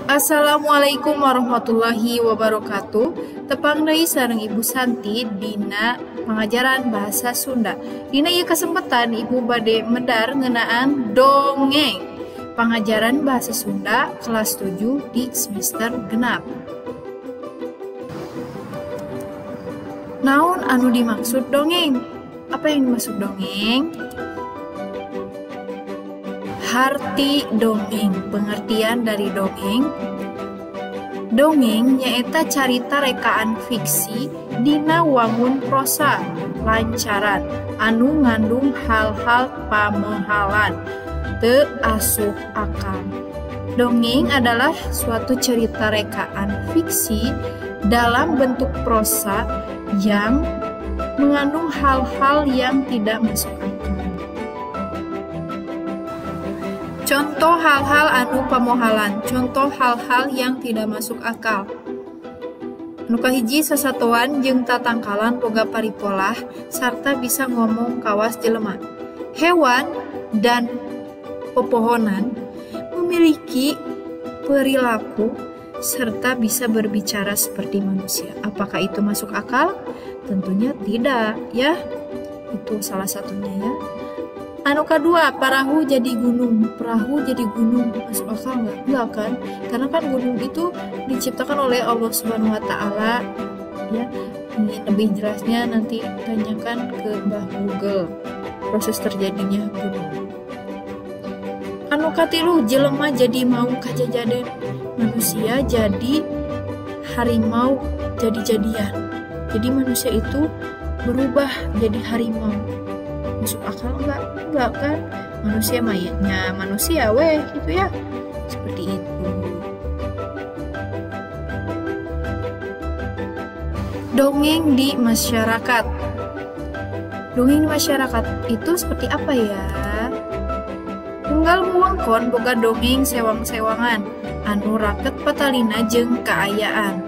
Assalamualaikum warahmatullahi wabarakatuh. Tepang deui sareng Ibu Santi dina pengajaran bahasa Sunda. Dina ieu kesempatan Ibu bade medar ngeunaan dongeng. Pengajaran bahasa Sunda kelas 7 di semester genap. Naon anu dimaksud dongeng? Apa yang dimaksud dongeng? Harti dongeng, pengertian dari dongeng. Dongeng nyaeta carita rekaan fiksi dina wangun prosa lancaran anu ngandung hal-hal pamohalan teu asup akal. Dongeng adalah suatu cerita rekaan fiksi dalam bentuk prosa yang mengandung hal-hal yang tidak masuk akal. Contoh hal-hal anu pamohalan, contoh hal-hal yang tidak masuk akal. Nu kahiji sasatoan jeung tatangkalan boga paripolah sarta bisa ngomong kawas jelema. Hewan dan pepohonan memiliki perilaku serta bisa berbicara seperti manusia. Apakah itu masuk akal? Tentunya tidak, ya. Itu salah satunya, ya. Anu kedua, perahu jadi gunung. Perahu jadi gunung masuk akal nggak? Nggak kan? Karena kan gunung itu diciptakan oleh Allah Subhanahu Wa Taala. Ya, ingin lebih jelasnya nanti tanyakan ke Mbah Google proses terjadinya gunung. Anu katilu, jelema jadi mau kajajaden. Manusia jadi harimau jadi-jadian. Jadi manusia itu berubah jadi harimau. Masuk akal enggak? Enggak kan? Manusia mayatnya manusia gitu ya. Seperti itu. Dongeng di masyarakat. Dongeng di masyarakat itu seperti apa ya? Unggal muangkon boga dongeng sewang-sewangan anu raket patalina jeung kaayaan.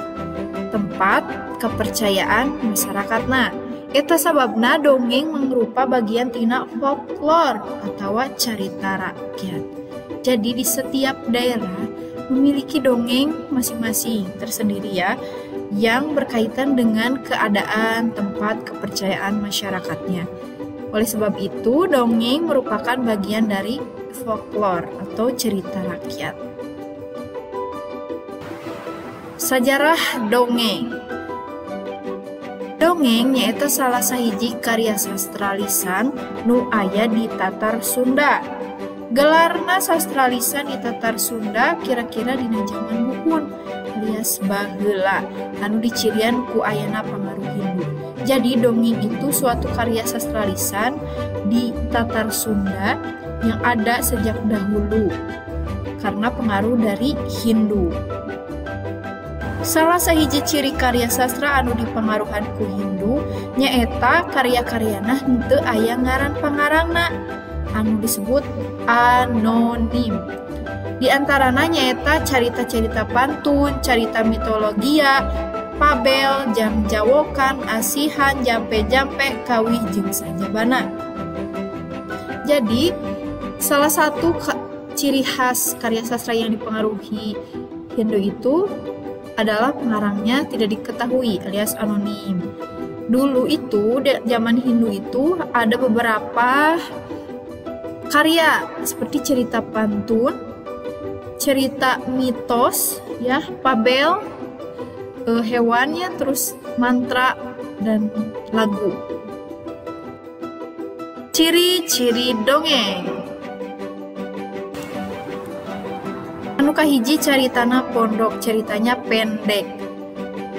Tempat kepercayaan masyarakatna. Eta sababna dongeng mangrupa bagian tina folklore atau carita rakyat. Jadi di setiap daerah memiliki dongeng masing-masing tersendiri ya, yang berkaitan dengan keadaan tempat kepercayaan masyarakatnya. Oleh sebab itu, dongeng merupakan bagian dari folklore atau cerita rakyat. Sajarah dongeng. Dongeng nyaeta salah sahiji karya sastra lisan nu aya di Tatar Sunda. Gelarna sastra lisan di Tatar Sunda kira-kira dina zaman Buhun alias baheula anu dicirian ku ayana pangaruh Hindu. Jadi dongeng itu suatu karya sastra lisan di Tatar Sunda yang ada sejak dahulu karena pengaruh dari Hindu. Salah sahiji ciri karya sastra anu dipengaruhan ku Hindu nyaeta karya-karyana henteu aya ngaran pangarangna anu disebut anonim. Di antarana nyaeta carita-carita pantun, carita mitologia, pabel, jam jawokan, asihan, jampe-jampe, kawih jeung sajabana. Jadi, salah satu ciri khas karya sastra yang dipengaruhi Hindu itu adalah pengarangnya tidak diketahui alias anonim. Dulu itu zaman Hindu itu ada beberapa karya seperti cerita pantun, cerita mitos, ya, pabel, hewannya, terus mantra dan lagu. Ciri-ciri dongeng. Anu kahiji caritana pondok, ceritanya pendek.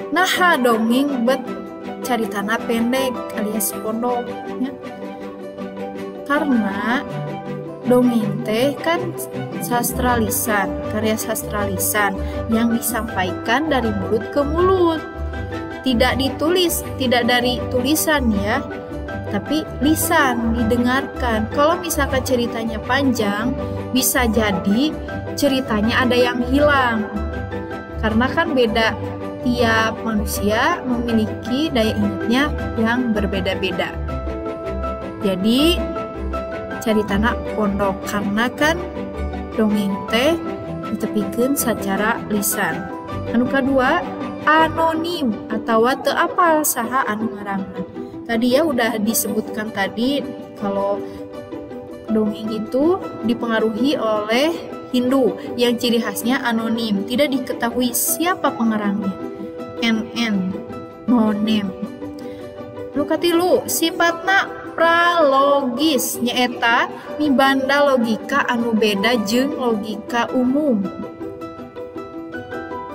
Nah, dongeng bet caritana pendek alias pondok ya. Karena dongeng teh kan sastra lisan, karya sastra lisan yang disampaikan dari mulut ke mulut. Tidak ditulis, tidak dari tulisan ya, tapi lisan didengarkan. Kalau misalkan ceritanya panjang, bisa jadi ceritanya ada yang hilang. Karena kan beda, tiap manusia memiliki daya ingatnya yang berbeda-beda. Jadi ceritana pondok karena kan dongeng teh ditepikeun secara lisan. Anu kadua, anonim atau teu apal saha anu ngaranna. Tadi ya udah disebutkan tadi kalau dongeng itu dipengaruhi oleh Hindu yang ciri khasnya anonim, tidak diketahui siapa pengarangnya. NN, no name. Nu katilu, sifatna pralogis nyaeta mibanda logika anu beda jeung logika umum.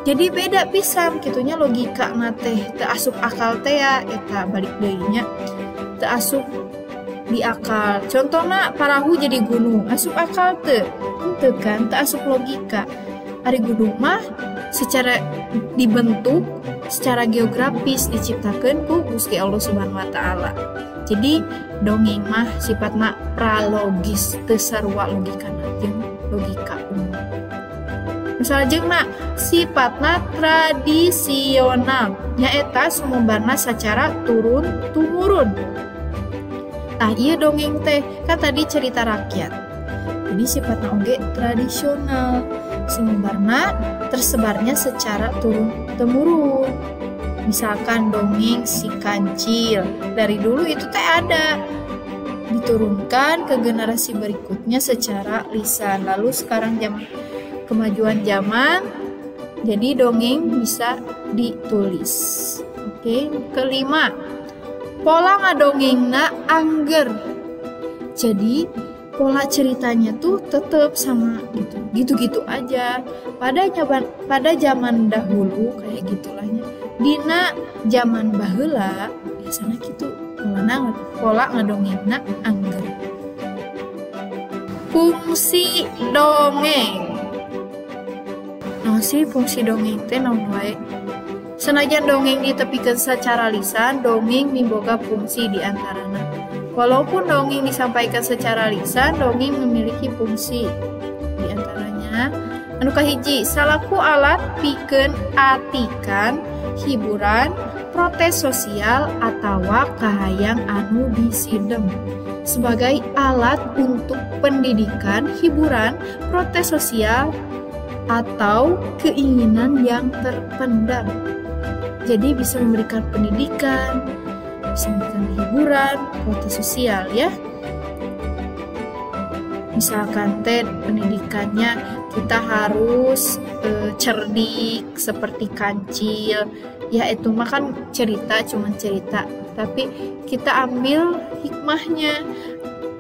Jadi beda pisan kitunya logika na teh teu asup akal teh ya eta balik deui nya teu asup di akal. Contohna parahu jadi gunung, asup akal teu? Henteu kan, teu asup logika. Ari gunung mah secara dibentuk, secara geografis diciptakeun ku Gusti Allah Subhanahu wa taala. Jadi dongeng mah sifatna pralogis, teu sarua logikana jeung logika umum. Misalnya jeung sifatna tradisional, nyaeta sumberna secara turun-tumurun. Tah ieu dongeng teh kan tadi cerita rakyat. Jadi sifatna oge tradisional, sumberna tersebarnya secara turun-temurun. Misalkan dongeng si kancil, dari dulu itu teh ada, diturunkan ke generasi berikutnya secara lisan. Lalu sekarang kemajuan zaman, jadi dongeng bisa ditulis. Oke, kelima, pola ngadongengna angger. Jadi pola ceritanya tuh tetap sama gitu aja. Pada zaman dahulu kayak gitulahnya. Dina zaman baheula biasanya gitu pola ngadongengna angger. Fungsi dongeng. Nah sih fungsi dongeng teh naon wae. Senajan dongeng ditepikeun secara lisan, dongeng miboga fungsi di antarana. Walaupun dongeng disampaikan secara lisan, dongeng memiliki fungsi di antaranya. Anu kahiji, salaku alat pikeun atikan, hiburan, protes sosial atawa kahayang anu disidem. Sebagai alat untuk pendidikan, hiburan, protes sosial, atau keinginan yang terpendam. Jadi bisa memberikan pendidikan, bisa memberikan hiburan, protes sosial ya. Misalkan pendidikannya kita harus cerdik seperti kancil. Ya itu mah kan cuman cerita. Tapi kita ambil hikmahnya,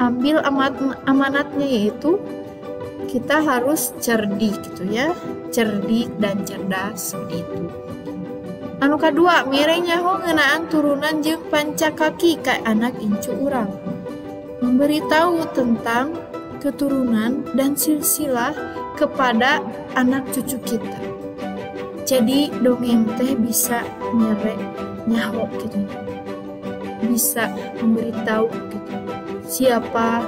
ambil amanatnya yaitu kita harus cerdik gitu ya. Cerdik dan cerdas seperti itu. Anu kadua, mirenya ngeunaan turunan jeung pancakaki ka anak incu urang. Memberitahu tentang keturunan dan silsilah kepada anak cucu kita. Jadi dongeng teh bisa nyaho gitu. Bisa memberitahu gitu. Siapa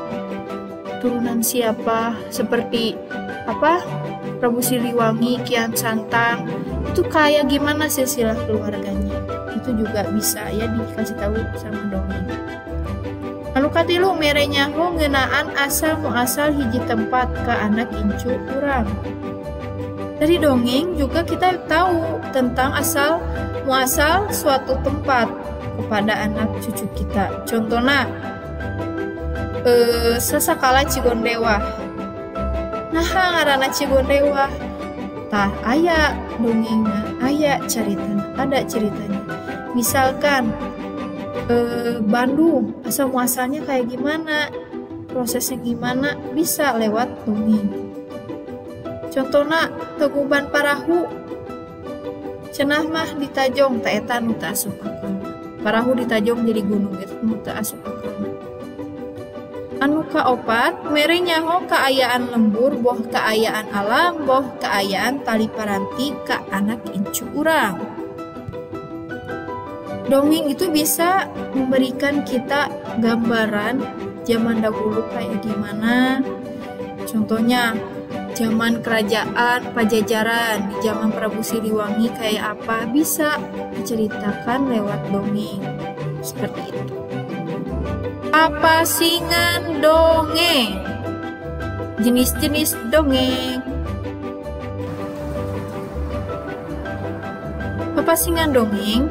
turunan siapa, seperti apa? Prabu Siliwangi, Kian Santang, itu kayak gimana silsilah keluarganya. Itu juga bisa ya dikasih tahu sama dongeng. Anu katilu merenya ngeunaan asal muasal hiji tempat ke anak incu urang. Dari dongeng juga kita tahu tentang asal muasal suatu tempat kepada anak cucu kita. Contohnya sasakala Cigondewa. Nah ngaranna Cigondewa. Tah aya dongengna, aya caritana, ada ceritanya. Misalkan Bandung asal muasalnya kayak gimana, prosesnya gimana, bisa lewat dongeng. Contohnya Teguban Parahu, cenah mah di Tajong ta eta nu teu asup akal. Parahu di Tajong jadi gunung itu nu teu asup akal. Anu kaopat mere nyaho kaayaan lembur, boh kaayaan alam, boh kaayaan tali paranti ka anak incu urang. Dongeng itu bisa memberikan kita gambaran zaman dahulu kayak gimana. Contohnya zaman kerajaan Pajajaran, di zaman Prabu Siliwangi kayak apa, bisa diceritakan lewat dongeng. Seperti itu. Apa singan dongeng? Jenis-jenis dongeng. papasingan dongeng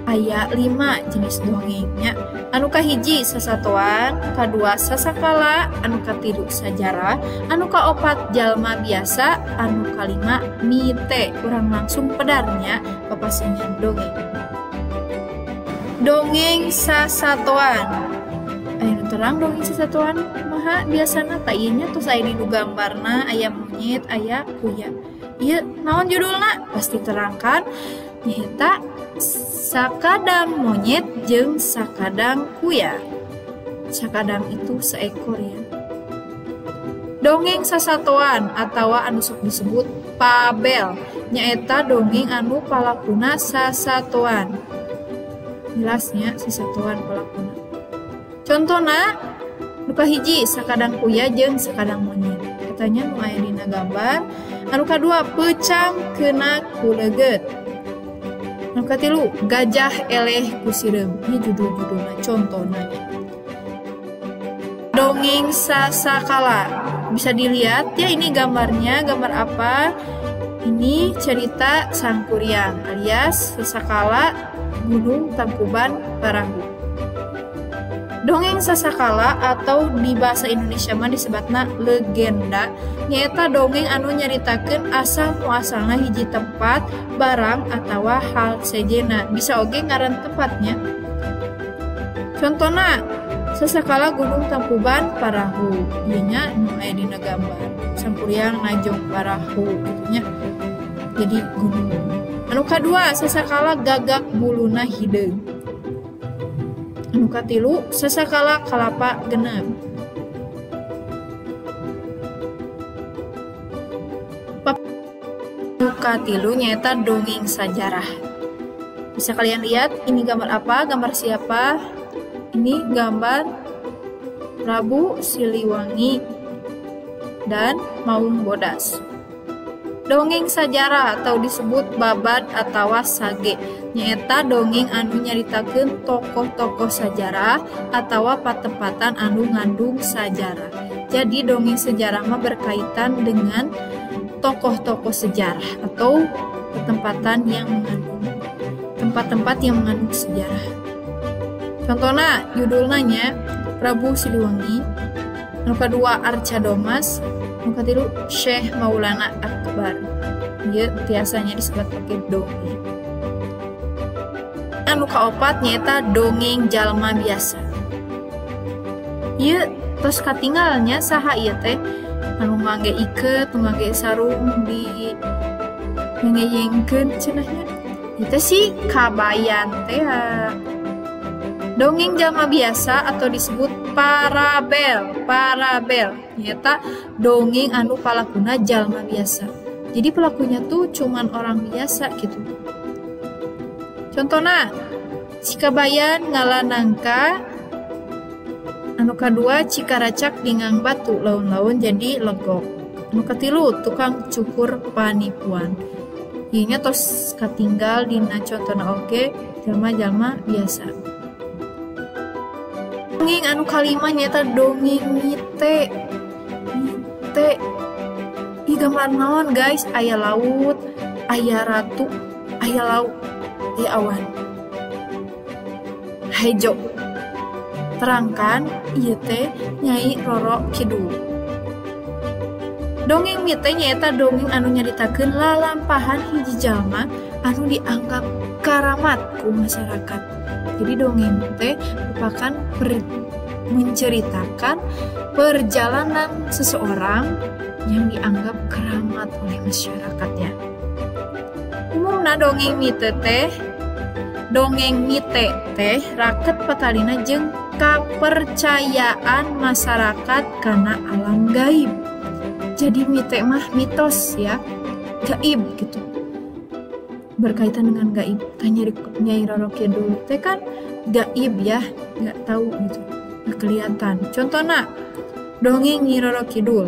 aya 5 jenis dongengnya. Anu kahiji sasatoan, kadua sasakala, anu katilu sajarah, anu kaopat jalma biasa, anu kalima mite. Urang langsung pedarnya papasingan dongeng. Dongeng sasatoan. Aya terang dongeng sasatoan maha biasana tayinnya tos aya di gambarna aya monyet, aya kuya. Ieu naon judulna? Pasti terangkan nyaeta sakadang monyet jeung sakadang kuya. Sakadang itu seekor ya. Dongeng sasatoan atawa anu sok disebut pabel nyaeta dongeng anu palakuna sasatoan. Jelasnya sasatoan palakuna. Contohna nu kahiji sakadang kuya jeung sakadang monyet. Katanya nu aya dina gambar. Anu kadua peucang kena kuleugeut. Anu katilu gajah eleh ku sireum. Ini judul-judulna contohna. Dongeng sasakala. Bisa dilihat ya ini gambarnya, gambar apa? Ini cerita Sang Kuryang alias Sasakala Gunung Tangkuban Parahu. Dongeng sasakala atau di bahasa Indonesia mah disebutna legenda nyaeta dongeng anu nyaritakeun asal muasalna hiji tempat, barang atawa hal sejenna. Bisa oge ngaran tempatnya. Contohna Sasakala Gunung Tangkuban Parahu. Ieu nya nu aya dina gambar. Sang Kuryang ngajong parahu gitunya. Jadi gunung. Anu kadua Sasakala Gagak Buluna Hideung. Anu katilu Sasakala Kalapa Genep. Anu katilu nyaeta dongeng sajarah. Bisa kalian lihat ini gambar apa? Gambar siapa? Ini gambar Prabu Siliwangi dan Maung Bodas. Dongeng sajarah atau disebut babad atawa sage nyaeta dongeng anu nyaritakeun tokoh-tokoh sajarah atawa patempatan anu ngandung sajarah. Jadi dongeng sejarah mah berkaitan dengan tokoh-tokoh sejarah atau tempat-tempat yang mengandung sejarah. Contohnya judulnya Prabu Siliwangi, anu kadua Arca Domas, anu katilu Syekh Maulana Akbar. Ieu biasanya disebut pakai dongeng. Anu kaopat nyaeta dongeng jalma biasa. Ieu tos katinggalnya saha ieu teh? Anu ngangge iket, anu ngangge sarung di ngeyengkeun cenahnya. Itu sih kabayan teh. Dongeng jalma biasa atau disebut parabel. Parabel nyata dongeng anu palakuna jalma biasa. Jadi pelakunya tuh cuman orang biasa gitu. Contohnya Cikabayan ngalanangka, anu kadua Cikaracak dingang batu laun-laun jadi legok. Anu katilu tukang cukur panipuan. Ieu tos katinggal dina contohna oge jalma-jalma biasa. Dongeng anu kalima nyata dongeng mite. Mite. Ih gambar naon guys? Aya laut, aya ratu, aya laut, aya awan. Hejo. Terangkan ieu teh Nyai Roro Kidul. Dongeng mite nyaeta dongeng anu nyaritakeun lalampahan hiji jalma anu dianggap karamat ku masyarakat. Jadi dongeng teh merupakan menceritakan perjalanan seseorang yang dianggap keramat oleh masyarakatnya. Umumna dongeng mite teh raket patalina jeung kapercayaan masyarakat kana alam gaib. Jadi mite mah mitos ya, gaib gitu. Berkaitan dengan gaib. Tanya Nyai Roro Kidul teh kan gaib ya, nggak tahu gitu, nggak kelihatan. Contohnya dongeng Nyai Roro Kidul,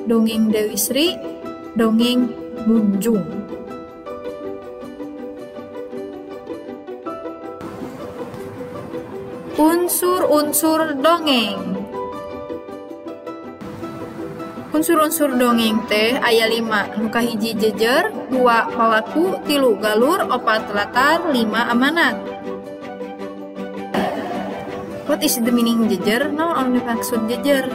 dongeng Dewi Sri, dongeng Munjung. Unsur-unsur dongeng. Unsur-unsur dongeng teh aya 5. Nu kahiji jejer, 2 palaku, 3 galur, 4 latar, 5 amanat. What is the meaning jejer? Naon anu dimaksud jejer?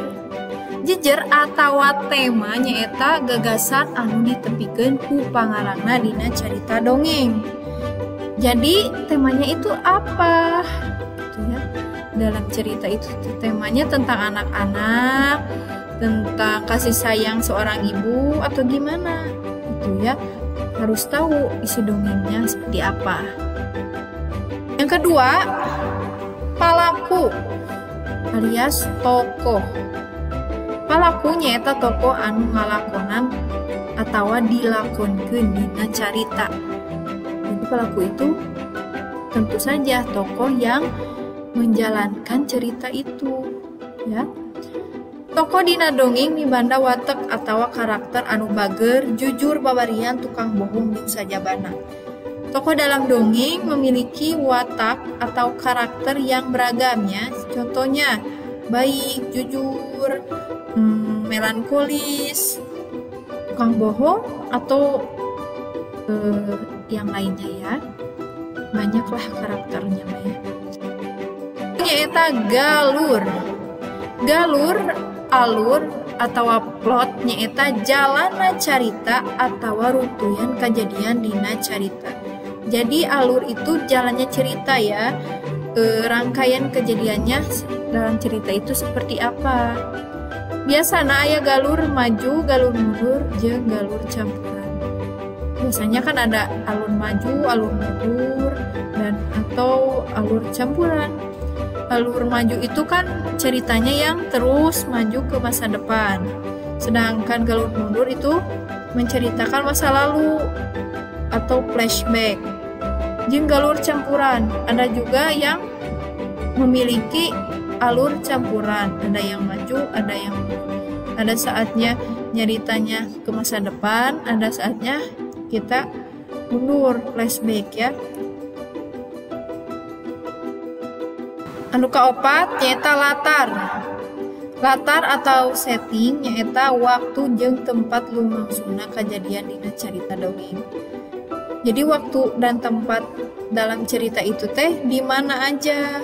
Jejer atawa tema nyaeta gagasan anu ditepikeun ku pangarangna dina carita dongeng. Jadi temanya itu apa? Gitu ya. Dalam cerita itu temanya tentang anak-anak, tentang kasih sayang seorang ibu atau gimana? Gitu ya. Harus tahu isi dongengnya seperti apa. Yang kedua, palaku alias tokoh. Palaku nyaeta tokoh anu ngalakonan atawa dilakonkeun dina carita. Jadi palaku itu tentu saja tokoh yang menjalankan cerita itu, ya. Tokoh dina dongeng mibanda watek atawa karakter anu bager, jujur, babarian, tukang bohong, jeung sajabana. Tokoh dalam dongeng memiliki watak atau karakter yang beragamnya, contohnya baik, jujur, melankolis, tukang bohong, atau yang lainnya ya. Banyaklah karakternya ya. Nyaeta galur. Galur, alur, atau plot nyaeta jalana carita atau runtuyan kejadian dina carita. Jadi alur itu jalannya cerita ya, rangkaian kejadiannya dalam cerita itu seperti apa. Biasanya aya galur maju, galur mundur, jeung galur campuran. Biasanya kan ada alur maju, alur mundur, dan atau alur campuran. Alur maju itu kan ceritanya yang terus maju ke masa depan. Sedangkan galur mundur itu menceritakan masa lalu atau flashback. Jeung galur campuran, ada juga yang memiliki alur campuran, ada yang maju, ada saatnya nyeritanya ke masa depan, ada saatnya kita mundur, flashback ya. Anu kaopat nyaeta latar. Latar atau setting nyaeta waktu jeung tempat lumangsungna kejadian dina carita dongeng. Jadi waktu dan tempat dalam cerita itu teh di mana aja?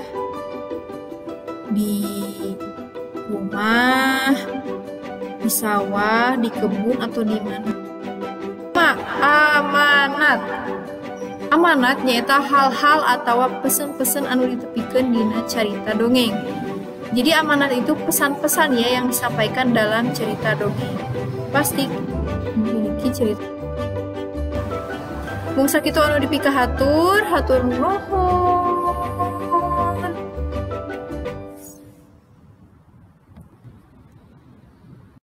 Di rumah, di sawah, di kebun, atau di mana? Amanat. Amanat nyaeta hal-hal atau pesan-pesan anu ditepikeun dina carita dongeng. Jadi amanat itu pesan-pesan ya yang disampaikan dalam cerita dongeng. Pasti memiliki cerita. Mung sakitu anu dipika hatur nuhun.